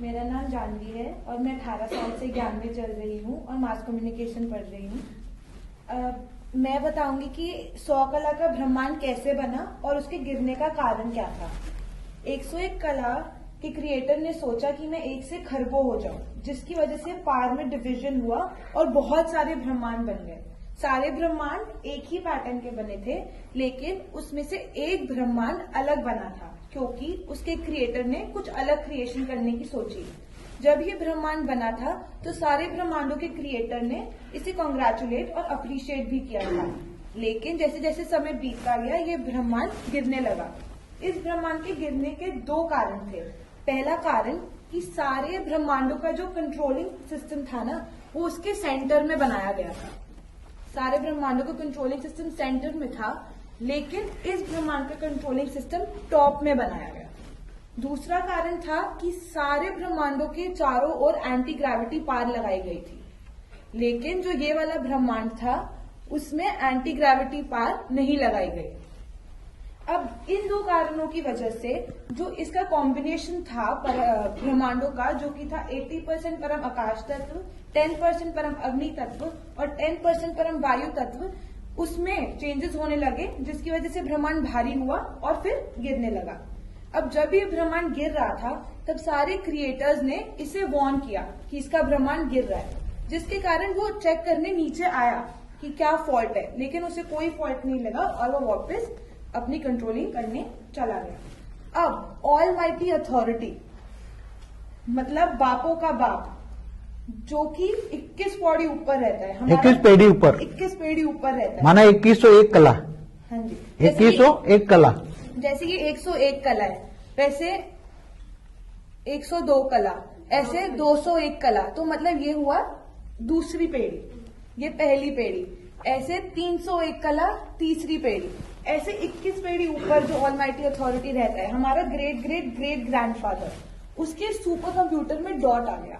मेरा नाम जानवी है और मैं 18 साल से ज्ञान में चल रही हूँ और मास कम्युनिकेशन पढ़ रही हूँ। मैं बताऊंगी कि 100 कला का ब्रह्मांड कैसे बना और उसके गिरने का कारण क्या था। 101 कला के क्रिएटर ने सोचा कि मैं एक से खरबों हो जाऊं, जिसकी वजह से पार में डिवीजन हुआ और बहुत सारे ब्रह्मांड बन गए। सारे ब्रह्मांड एक ही पैटर्न के बने थे, लेकिन उसमें से एक ब्रह्मांड अलग बना था क्योंकि उसके क्रिएटर ने कुछ अलग क्रिएशन करने की सोची। जब ये ब्रह्मांड बना था तो सारे ब्रह्मांडों के क्रिएटर ने इसे कॉन्ग्रेचुलेट और अप्रिशिएट भी किया था, लेकिन जैसे जैसे समय बीतता गया ये ब्रह्मांड गिरने लगा। इस ब्रह्मांड के गिरने के दो कारण थे। पहला कारण कि सारे ब्रह्मांडों का जो कंट्रोलिंग सिस्टम था ना, वो उसके सेंटर में बनाया गया था। सारे ब्रह्मांडों का कंट्रोलिंग सिस्टम सेंटर में था, लेकिन इस ब्रह्मांड का कंट्रोलिंग सिस्टम टॉप में बनाया गया। दूसरा कारण था कि सारे ब्रह्मांडों के चारों ओर एंटी ग्रेविटी पार लगाई गई थी, लेकिन जो ये वाला ब्रह्मांड था उसमें एंटी ग्रेविटी पार नहीं लगाई गई। अब इन दो कारणों की वजह से जो इसका कॉम्बिनेशन था ब्रह्मांडों का, जो कि था 80% परम आकाश तत्व, 10% परम अग्नि तत्व और 10% परम वायु तत्व, उसमें चेंजेस होने लगे, जिसकी वजह से ब्रह्मांड भारी हुआ और फिर गिरने लगा। अब जब ये ब्रह्मांड गिर रहा था तब सारे क्रिएटर्स ने इसे वार्न किया कि इसका ब्रह्मांड गिर रहा है, जिसके कारण वो चेक करने नीचे आया कि क्या फॉल्ट है, लेकिन उसे कोई फॉल्ट नहीं लगा और वो वापस अपनी कंट्रोलिंग करने चला गया। अब ऑल माइटी अथॉरिटी मतलब बापों का बाप, जो कि 21 पौड़ी ऊपर रहता है, 21 पेड़ी ऊपर, 21 पेड़ी ऊपर रहता है, माना 2101 कला। हाँ जी, 2101 कला। जैसे ये 101 कला है, वैसे 102 कला, ऐसे 201 कला, तो मतलब ये हुआ दूसरी पेड़ी, ये पहली पेड़ी, ऐसे 301 कला तीसरी पेड़ी, ऐसे 21 पेड़ी ऊपर जो ऑलमाइटी अथॉरिटी रहता है, हमारा ग्रेट ग्रेट ग्रेट ग्रैंडफादर, उसके सुपर कंप्यूटर में डॉट आ गया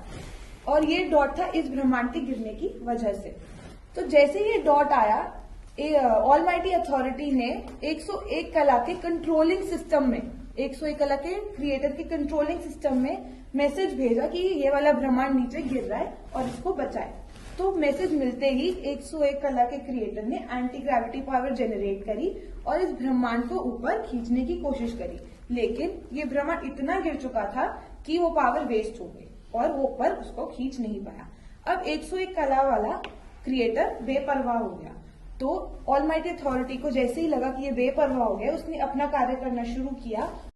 और ये डॉट था इस ब्रह्मांड के गिरने की वजह से। तो जैसे ये डॉट आया, ऑलमाइटी अथॉरिटी ने 101 कला के कंट्रोलिंग सिस्टम में, 101 कला के क्रिएटर के कंट्रोलिंग सिस्टम में मैसेज भेजा कि ये वाला ब्रह्मांड नीचे गिर रहा है और इसको बचाए। तो मैसेज मिलते ही 101 कला के क्रिएटर ने एंटी ग्रेविटी पावर जनरेट करी और इस ब्रह्मांड को ऊपर खींचने की कोशिश करी, लेकिन ये ब्रह्मांड इतना गिर चुका था कि वो पावर वेस्ट हो गई और वो ऊपर उसको खींच नहीं पाया। अब 101 कला वाला क्रिएटर बेपरवाह हो गया, तो ऑलमाइटी अथॉरिटी को जैसे ही लगा कि ये बेपरवाह हो गया, उसने अपना कार्य करना शुरू किया